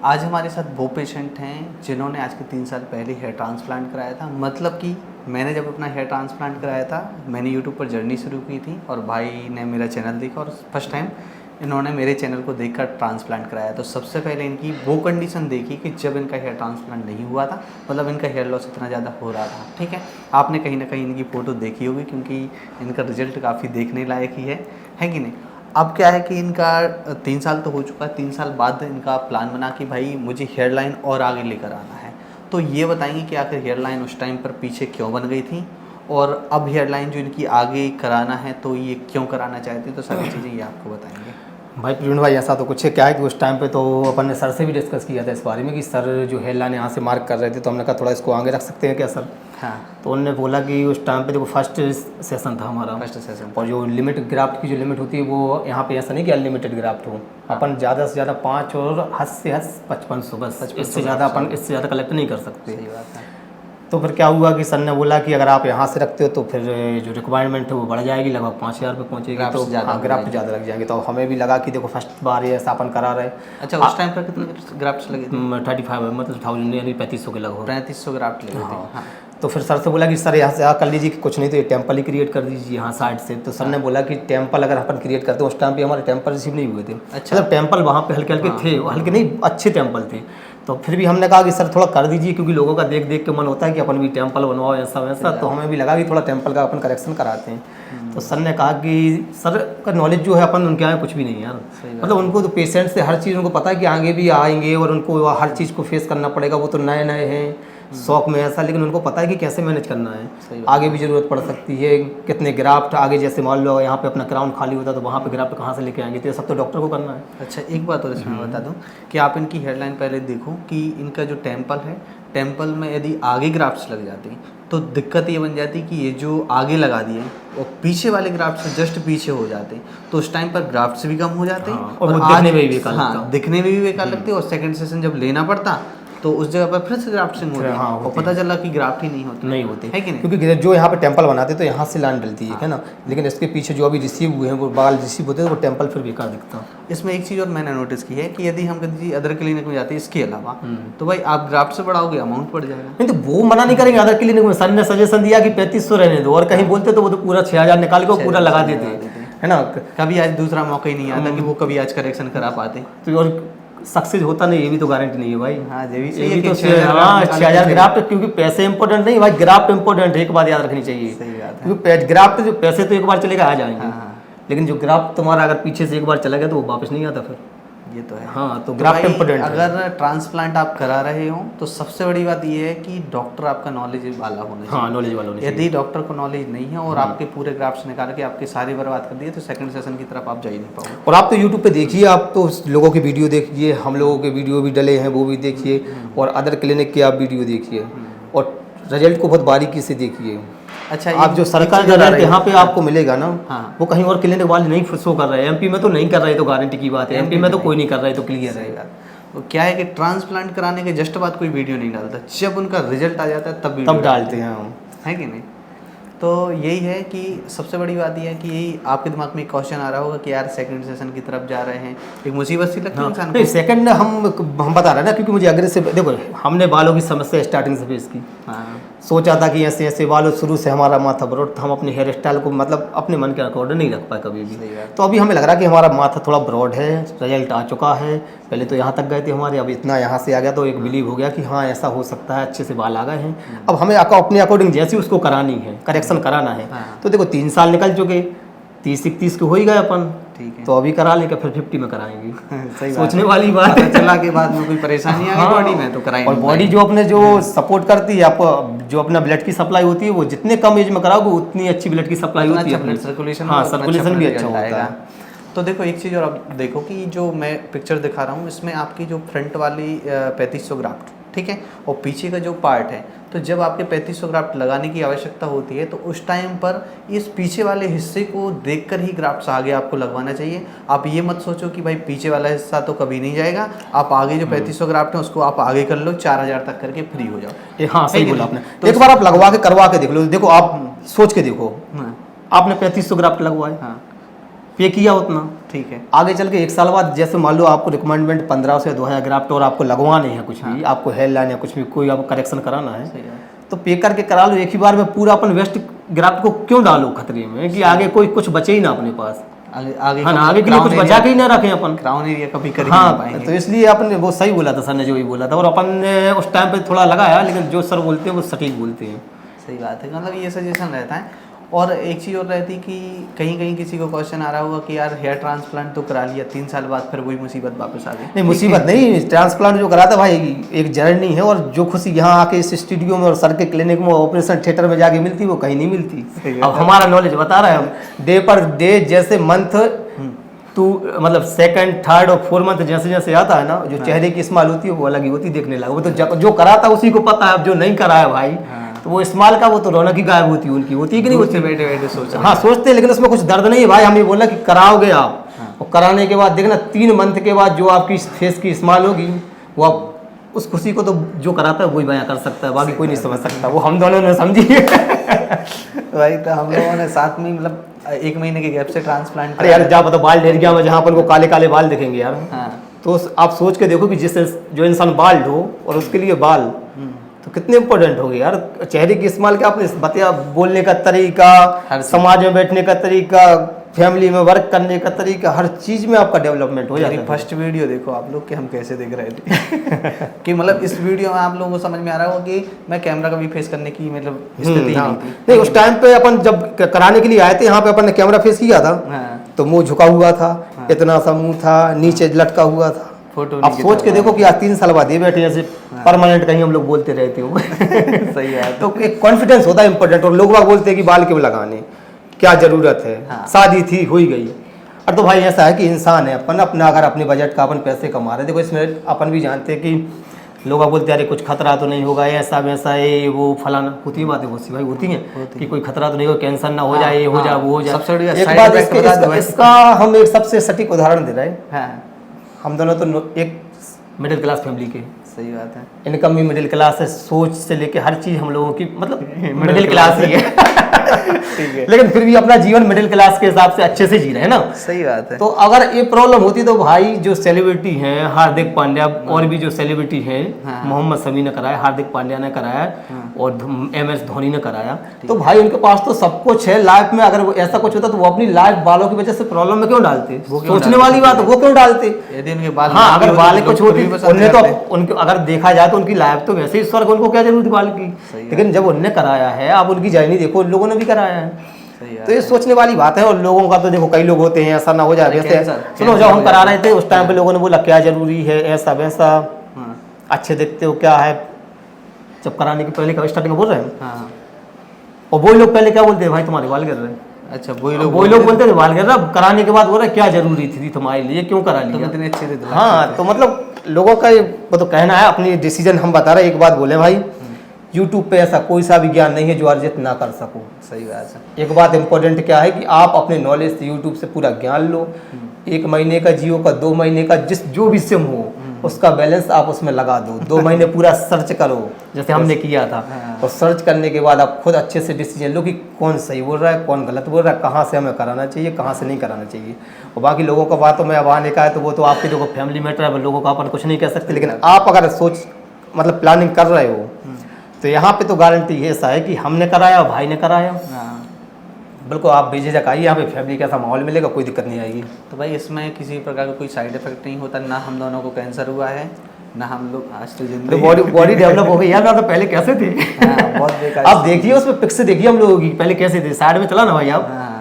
आज हमारे साथ वो पेशेंट हैं जिन्होंने आज के 3 साल पहले हेयर ट्रांसप्लांट कराया था। मतलब कि मैंने जब अपना हेयर ट्रांसप्लांट कराया था, मैंने यूट्यूब पर जर्नी शुरू की थी और भाई ने मेरा चैनल देखा और फर्स्ट टाइम इन्होंने मेरे चैनल को देखकर ट्रांसप्लांट कराया। तो सबसे पहले इनकी वो कंडीशन देखी कि जब इनका हेयर ट्रांसप्लांट नहीं हुआ था, मतलब इनका हेयर लॉस इतना ज़्यादा हो रहा था। ठीक है, आपने कहीं ना कहीं इनकी फ़ोटो देखी होगी क्योंकि इनका रिजल्ट काफ़ी देखने लायक ही है कि नहीं। अब क्या है कि इनका 3 साल तो हो चुका है, 3 साल बाद इनका प्लान बना कि भाई मुझे हेयर लाइन और आगे लेकर आना है। तो ये बताएंगे कि आखिर हेयर लाइन उस टाइम पर पीछे क्यों बन गई थी और अब हेयर लाइन जो इनकी आगे कराना है तो ये क्यों कराना चाहते हैं, तो सारी चीज़ें ये आपको बताएंगे। भाई प्रवीण भाई, ऐसा तो कुछ है क्या है कि उस टाइम पे तो अपन ने सर से भी डिस्कस किया था इस बारे में कि सर जो हेयर लाइन यहाँ से मार्क कर रहे थे, तो हमने कहा थोड़ा इसको आगे रख सकते हैं क्या सर। हाँ, तो उन्होंने बोला कि उस टाइम पे देखो फर्स्ट सेशन था हमारा, फर्स्ट सेशन और जो लिमिट ग्राफ्ट की जो लिमिट होती है वो यहाँ पे ऐसा नहीं कि अनलिमिटेड ग्राफ्ट हो। अपन ज़्यादा से ज़्यादा 5 और हद से हद 5500 बस, इससे ज़्यादा अपन इससे ज़्यादा कलेक्ट नहीं कर सकते। सही बात है। तो फिर क्या हुआ कि सर ने बोला कि अगर आप यहाँ से रखते हो तो फिर जो रिक्वायरमेंट है वो बढ़ जाएगी, लगभग 5000 पे पहुँचेगी। तो ग्राफ्ट ज़्यादा लग जाएंगे। तो हमें भी लगा कि देखो फर्स्ट बार ये ऐसा अपन करा रहे। अच्छा, उस टाइम पर कितने ग्राफ्ट्स लगे थे? 35 मतलब 1000 यानी 3500 के लगभग 3500 ग्राफ्ट लगे थे। हाँ। तो फिर सर से बोला कि सर यहाँ से कर लीजिए, कि कुछ नहीं तो ये टेम्पल ही क्रिएट कर दीजिए यहाँ साइड से। तो सर ने बोला कि टेम्पल अगर अपन क्रिएट करते हैं, उस टाइम पे हमारे टेम्पल रिसीव नहीं हुए थे। अच्छा, मतलब टेम्पल वहाँ पे हल्के हल्के थे, हल्के नहीं अच्छे टेम्पल थे। तो फिर भी हमने कहा कि सर थोड़ा कर दीजिए, क्योंकि लोगों का देख देख के मन होता है कि अपन भी टेम्पल बनवाओ ऐसा वैसा। तो हमें भी लगा कि थोड़ा टेम्पल का अपन करेक्शन कराते हैं। तो सर ने कहा कि सर का नॉलेज जो है अपन उनके यहाँ कुछ भी नहीं है यार। मतलब उनको तो पेशेंट से हर चीज़ उनको पता है कि आगे भी आएंगे और उनको हर चीज़ को फेस करना पड़ेगा। वो तो नए नए हैं शौक में ऐसा, लेकिन उनको पता है कि कैसे मैनेज करना है। आगे भी ज़रूरत पड़ सकती है, कितने ग्राफ्ट आगे, जैसे मान लो यहाँ पे अपना क्राउन खाली होता है तो वहाँ पे ग्राफ्ट कहाँ से लेके आएंगे, तो ये सब तो डॉक्टर को करना है। अच्छा, एक बात और इसमें बता दूं कि आप इनकी हेडलाइन पहले देखो कि इनका जो टेम्पल है, टेम्पल में यदि आगे ग्राफ्ट्स लग जाते हैं तो दिक्कत ये बन जाती कि ये जो आगे लगा दिए और पीछे वाले ग्राफ्ट से जस्ट पीछे हो जाते, तो उस टाइम पर ग्राफ्ट्स भी कम हो जाते और वो दिखने में भी बेकार लगता। हाँ, दिखने में भी बेकार लगते और सेकंड सेशन जब लेना पड़ता तो उस जगह पर फिर से ग्राफ्टिंग होती है और पता चला कि ग्राफ्ट ही नहीं होती है कि नहीं। क्योंकि जो यहाँ पे टेम्पल बनाते तो यहाँ से लाइन डलती है ना, लेकिन इसके पीछे जो अभी रिसीव हुए हैं वो बाल रिसीव होते हैं तो वो टेम्पल फिर बेकार दिखता। इसमें एक चीज़ और मैंने नोटिस की है कि यदि हम किसी अदर क्लिनिक में जाते हैं इसके अलावा, तो भाई आप ग्राफ्ट से बढ़ाओगे अमाउंट बढ़ जाएगा। नहीं तो वो मना नहीं करेंगे अदर क्लिनिक में। सर ने सजेशन दिया कि 3500 रहने दो, और कहीं बोलते तो वो तो पूरा 6000 निकाल के पूरा लगा देते है ना। कभी आज दूसरा मौका ही नहीं आता कि वो कभी आज करेक्शन करा पाते। तो और सक्सेस होता नहीं, ये भी तो गारंटी नहीं है भाई। हाँ, ये भी तो 6000 ग्राफ्ट, क्योंकि पैसे इंपॉर्टेंट नहीं भाई, ग्राफ्ट इंपॉर्टेंट है, एक बात याद रखनी चाहिए। सही बात है। क्योंकि ग्राफ्ट जो पैसे तो एक बार चलेगा आ जाएंगे, लेकिन जो ग्राफ्ट तुम्हारा अगर पीछे से एक बार चला गया तो वो वापस नहीं आता फिर। ये तो है। हाँ, तो ग्राफ्ट इंपॉर्टेंट है। अगर ट्रांसप्लांट आप करा रहे हो तो सबसे बड़ी बात ये है कि डॉक्टर आपका नॉलेज वाला होना चाहिए। हाँ, नॉलेज वाला होना चाहिए। यदि डॉक्टर को नॉलेज नहीं है और आपके पूरे ग्राफ्ट्स निकाल के आपके सारे बर्बाद कर दिए तो सेकंड सेशन की तरफ आप जा ही नहीं पाओगे। और आप तो यूट्यूब पे देखिए, आप तो लोगों की वीडियो देखिए, हम लोगों के वीडियो भी डले हैं वो भी देखिए, और अदर क्लिनिक के आप वीडियो देखिए और रिजल्ट को बहुत बारीकी से देखिए। अच्छा, आप जो सरकार रिजल्ट यहाँ पे आपको मिलेगा ना, वो कहीं और क्लिनिक वाले नहीं शो कर रहे हैं। एमपी में तो नहीं कर रहे तो गारंटी की बात है, एमपी में तो कोई नहीं कर रहा है तो क्लियर है। तो क्या है कि ट्रांसप्लांट कराने के जस्ट बाद कोई वीडियो नहीं डालता, जब उनका रिजल्ट आ जाता है तब डालते हैं, है कि नहीं। तो यही है कि सबसे बड़ी बात यह है कि यही आपके दिमाग में एक क्वेश्चन आ रहा होगा कि यार सेकंड सेशन की तरफ जा रहे हैं, एक मुसीबत सी लगती है इंसान को। सेकंड हम बता रहे हैं ना, क्योंकि मुझे अग्रेसिव, देखो हमने बालों की समस्या स्टार्टिंग से फेस की। सोचा था कि ऐसे ऐसे बालों, शुरू से हमारा माथा ब्रॉड था, हम अपने हेयर स्टाइल को मतलब अपने मन के अकॉर्डिंग नहीं रख पाए कभी भी। तो अभी हमें लग रहा है कि हमारा माथा थोड़ा ब्रॉड है, रिजल्ट आ चुका है। पहले तो यहाँ तक गए थे हमारे, अब इतना यहाँ से आ गया तो एक बिलीव हो गया कि हाँ ऐसा हो सकता है, अच्छे से बाल आ गए हैं। अब हमें अपने अकॉर्डिंग जैसी उसको करानी है, करेक्शन कराना है। तो देखो 3 साल निकल चुके, 30-31 के हो ही गए अपन, ठीक है। तो अभी करा लेंगे, फिर 50 में कराएंगे। सही सोचने वाली बात है। चला के बाद में कोई परेशानी आ गई बॉडी में तो कराएंगे। और बॉडी जो अपने जो सपोर्ट करती है, आपको जो अपना ब्लड की सप्लाई होती है, वो जितने कम एज में कराओगे उतनी अच्छी ब्लड की सप्लाई होती है, ब्लड सर्कुलेशन। हाँ, सर्कुलेशन भी अच्छा होता है। तो देखो एक चीज़ और आप देखो कि जो मैं पिक्चर दिखा रहा हूँ इसमें आपकी जो फ्रंट वाली 3500 ग्राफ्ट, ठीक है, और पीछे का जो पार्ट है, तो जब आपके 3500 ग्राफ्ट लगाने की आवश्यकता होती है तो उस टाइम पर इस पीछे वाले हिस्से को देखकर ही ग्राफ्ट्स आगे आपको लगवाना चाहिए। आप ये मत सोचो कि भाई पीछे वाला हिस्सा तो कभी नहीं जाएगा, आप आगे जो 3500 ग्राफ्ट है उसको आप आगे कर लो, 4000 तक करके फ्री हो जाओ। हाँ, सही बोला आपने। तो एक बार आप लगवा के करवा के देख लो। देखो आप सोच के देखो, आपने 3500 ग्राफ्ट लगवाए, पे किया उतना, ठीक है। आगे चल के 1 साल बाद जैसे मान लो आपको रिकमेंडमेंट 1500 से 2000 ग्राफ्ट और आपको लगवाने हैं कुछ भी, आपको हेयर लाइन या कुछ भी कोई आपको करेक्शन कराना है, सही है। तो पे करके करा लो एक ही बार में, पूरा अपन वेस्ट ग्राफ्ट को क्यों डालो खतरे में कि आगे कोई कुछ बचे ही ना अपने पास। आगे हाँ ना, आगे के लिए कुछ बचा के ही ना रखें अपन। क्राउन एरिया कभी कर ही नहीं हाँ, पाएंगे। तो इसलिए आपने वो सही बोला था सर ने, जो भी बोला था, और अपन ने उस टाइम पे थोड़ा लगाया, लेकिन जो सर बोलते हैं वो सटीक बोलते हैं। सही बात है, मतलब ये सजेशन रहता है। और एक चीज़ और रहती कि कहीं कहीं किसी को क्वेश्चन आ रहा होगा कि यार हेयर ट्रांसप्लांट तो करा लिया, 3 साल बाद फिर वही मुसीबत वापस आ गई। नहीं, मुसीबत नहीं, ट्रांसप्लांट जो करा था भाई एक जर्नी है, और जो खुशी यहाँ आके इस स्टूडियो में और सर के क्लिनिक में ऑपरेशन थिएटर में जाके मिलती वो कहीं नहीं मिलती। अब हमारा नॉलेज बता रहा है, हम डे पर डे जैसे मंथ टू मतलब सेकंड थर्ड और 4 मंथ जैसे जैसे आता है ना, जो चेहरे की स्माइल होती है वो अलग ही होती, देखने लगा। वो तो जो करा था उसी को पता है, अब जो नहीं करा है भाई, तो वो स्माइल का वो तो रौनक ही गायब होती है उनकी, होती है कि नहीं होती। बैठे बैठे सोच हाँ सोचते हैं, लेकिन उसमें कुछ दर्द नहीं है भाई। हम ये बोला कि कराओगे आप, और कराने के बाद देखना 3 मंथ के बाद जो आपकी फेस की स्माइल होगी, वो आप उस खुशी को तो जो कराता है वही बयां कर सकता है, बाकी कोई नहीं समझ सकता। वो हम दोनों ने समझी। भाई तो हम लोगों ने साथ में मतलब 1 महीने के गैप से ट्रांसप्लांट। अरे यार जहाँ पता बाल ढेर गया, जहाँ अपन को काले काले बाल दिखेंगे यार, हाँ। तो आप सोच के देखो कि जिससे जो इंसान बाल्ड हो और उसके लिए बाल तो कितने इंपॉर्टेंट हो गए यार। चेहरे की स्माइल का आपने बताया, बोलने का तरीका, समाज में बैठने का तरीका, फैमिली में वर्क करने का तरीका, हर चीज में आपका डेवलपमेंट हो जाता है। फर्स्ट वीडियो देखो आप लोग कि हम कैसे दिख रहे थे। कि मतलब इस वीडियो में आप लोगों को समझ में आ रहा होगा कि मैं कैमरा का भी फेस करने की मतलब स्थिति नहीं थी। नहीं, उस टाइम पे अपन जब कराने के लिए आए थे यहाँ पे अपन ने कैमरा फेस किया था, तो मुंह झुका हुआ था, इतना सा मुंह था, नीचे लटका हुआ था। फोटो अब सोच के देखो कि आज 3 साल बाद ये बैठे जैसे परमानेंट कहीं हम लोग बोलते रहते हो। सही है। तो एक कॉन्फिडेंस होता है इंपॉर्टेंट, और लोग बोलते हैं कि बाल क्यों लगाने, क्या जरूरत है, शादी थी हो ही गई। और तो भाई ऐसा है कि इंसान है अपन, अपना अगर अपने बजट का अपन पैसे कमा रहे, देखो इसमें अपन भी जानते हैं कि लोग बोलते हैं अरे कुछ खतरा तो नहीं होगा, ऐसा वैसा ये वो फलाना, होती है बातें, बहुत सी भाई होती हैं कि कोई खतरा तो नहीं होगा, कैंसर ना हो जाए, ये हो जाए, वो हो जाए। एक बात इसका हम एक सबसे सटीक उदाहरण दे रहे हैं। हम दोनों तो एक मिडिल क्लास फैमिली के, सही बात है, इनकम भी मिडिल क्लास है, सोच से लेके हर चीज हम लोगों की मतलब मिडिल क्लास ही है। ठीक है, लेकिन फिर भी अपना जीवन मिडिल क्लास के हिसाब से अच्छे से जी रहे हैं ना। सही बात है। तो अगर ये प्रॉब्लम होती तो भाई जो सेलिब्रिटी हैं, हार्दिक पांड्या और भी जो सेलिब्रिटी हैं, मोहम्मद शमी ने कराया, हार्दिक पांड्या ने कराया, और MS धोनी ने कराया, तो भाई उनके पास तो सब कुछ है लाइफ में। अगर वो ऐसा कुछ होता तो वो अपनी लाइफ बालों की वजह से प्रॉब्लम में क्यों डालते? सोचने वाली बात, वो क्यों डालते? यदि उनके बाल, हाँ, अगर बाल कुछ होती उनने तो उनके अगर देखा जाए तो उनकी लाइफ तो वैसे ही स्वर्ग, उनको क्या जरूरत बाल की। लेकिन जब उनने कराया है, आप उनकी जर्नी देखो, उन लोगों ने भी कराया है, तो ये सोचने वाली बात है। और लोगों का तो देखो कई लोग होते हैं ऐसा ना हो जाए वैसे। सुनो, जब हम करा रहे थे उस टाइम पे लोगों ने बोला क्या जरूरी है, ऐसा वैसा, अच्छे दिखते हो क्या है, जब कराने के पहले का स्टार्टिंग में बोल रहे हैं। और वो लोग पहले क्या बोलते हैं, भाई तुम्हारे बाल गिर रहे हैं। अच्छा, वही लोग बोलते थे बाल गिर रहा, कराने के बाद बोल रहे क्या जरूरी थी तुम्हारे लिए, क्यों करा लिया, इतने अच्छे थे। हाँ, तो मतलब लोगों का वो तो कहना है, अपनी डिसीजन हम बता रहे हैं। एक बात बोले भाई, यूट्यूब पे ऐसा कोई सा भी ज्ञान नहीं है जो अर्जित ना कर सको। सही बात है। एक बात इंपॉर्टेंट क्या है कि आप अपने नॉलेज से यूट्यूब से पूरा ज्ञान लो। 1 महीने का जियो का, 2 महीने का, जो भी सिम हो उसका बैलेंस आप उसमें लगा दो। 2 महीने पूरा सर्च करो जैसे हमने किया था। और सर्च करने के बाद आप खुद अच्छे से डिसीजन लो कि कौन सही बोल रहा है, कौन गलत बोल रहा है, कहाँ से हमें कराना चाहिए, कहाँ से नहीं कराना चाहिए। और बाकी लोगों का बातों में अब आने का है तो वो तो आपकी देखो फैमिली मैटर है, लोगों का अपन कुछ नहीं कह सकते। लेकिन आप अगर सोच मतलब प्लानिंग कर रहे हो तो यहाँ पे तो गारंटी ऐसा है कि हमने कराया और भाई ने कराया। बिल्कुल आप बेझिझक आइए, यहाँ पे फैमिली कैसा माहौल मिलेगा, कोई दिक्कत नहीं आएगी। तो भाई इसमें किसी प्रकार का कोई साइड इफेक्ट नहीं होता, ना हम दोनों को कैंसर हुआ है, ना हम लोग आज तो जिंदगी बॉडी डेवलप हो गई यार, ना तो पहले कैसे थे। बहुत बेकार। आप देखिए उसमें पिक्स देखिए हम लोगों की, पहले कैसे थे, साइड में चला ना भाई आप।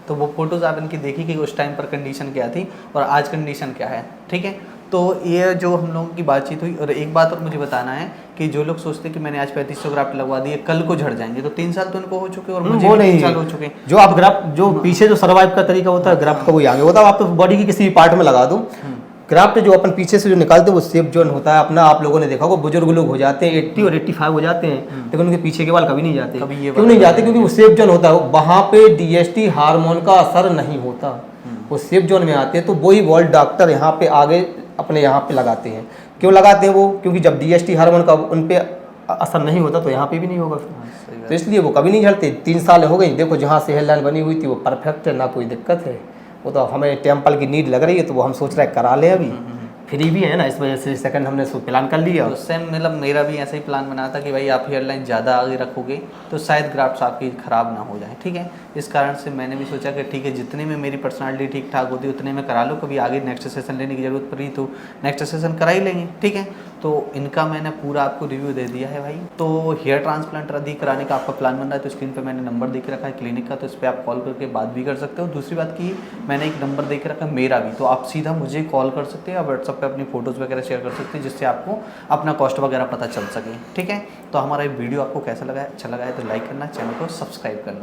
तो वो फोटोज आप इनकी देखी कि उस टाइम पर कंडीशन क्या थी और आज कंडीशन क्या है। ठीक है, तो ये जो हम लोगों की बातचीत हुई। और एक बात और मुझे बताना है कि जो लोग सोचते हैं कि मैंने आज 3500 ग्राफ्ट लगवा दिए, कल को झड़ जाएंगे, तो 3 साल तो इनको हो चुके और मुझे भी 3 साल हो चुके। जो आप ग्राफ्ट जो पीछे जो सर्वाइव का तरीका होता है ग्राफ्ट का, वो आगे होता है। आप तो बॉडी की किसी पार्ट में लगा दो ग्राफ्ट, जो अपन पीछे से जो निकालते हैं वो सेफ जोन होता है अपना। आप लोगों ने देखा होगा बुजुर्ग लोग हो जाते हैं 80 और 85 हो जाते हैं, लेकिन उनके पीछे के बाल कभी नहीं जाते। क्यों नहीं जाते? क्योंकि वो सेफ जोन होता है, वहाँ पे DST हार्मोन का असर नहीं होता, वो सेफ जोन में आते हैं। तो वही बॉल डॉक्टर यहाँ पे आगे अपने यहाँ पे लगाते हैं। क्यों लगाते हैं वो? क्योंकि जब DST हार्मोन का उन पे असर नहीं होता तो यहाँ पे भी नहीं होगा, तो इसलिए वो कभी नहीं झड़ते। 3 साल हो गई, देखो जहाँ से हेयर लाइन बनी हुई थी वो परफेक्ट है, ना कोई दिक्कत है। वो तो हमें टेम्पल की नीड लग रही है, तो वो हम सोच रहे हैं करा लें अभी। फ्री भी है ना, इस वजह से सेकंड हमने इसको प्लान कर लिया। तो सेम मतलब मेरा भी ऐसा ही प्लान बना था कि भाई आप हेयर लाइन ज़्यादा आगे रखोगे तो शायद ग्राफ्ट्स आपकी ख़राब ना हो जाए, ठीक है। इस कारण से मैंने भी सोचा कि ठीक है, जितने में मेरी पर्सनालिटी ठीक ठाक होती है उतने में करा लो, कभी आगे नेक्स्ट सेशन लेने की ज़रूरत पड़ी तो नेक्स्ट सेशन करा ही लेंगे, ठीक है। तो इनका मैंने पूरा आपको रिव्यू दे दिया है भाई। तो हेयर ट्रांसप्लांट यदि कराने का आपका प्लान बन रहा है तो स्क्रीन पे मैंने नंबर दे के रखा है क्लिनिक का, तो इस पर आप कॉल करके बात भी कर सकते हो। दूसरी बात की मैंने एक नंबर दे के रखा है मेरा भी, तो आप सीधा मुझे कॉल कर सकते हैं या व्हाट्सअप पे अपनी फ़ोटोज़ वगैरह शेयर कर सकते हैं, जिससे आपको अपना कॉस्ट वगैरह पता चल सके, ठीक है। तो हमारा ये वीडियो आपको कैसा लगा है, अच्छा लगा है तो लाइक करना, चैनल को सब्सक्राइब करना।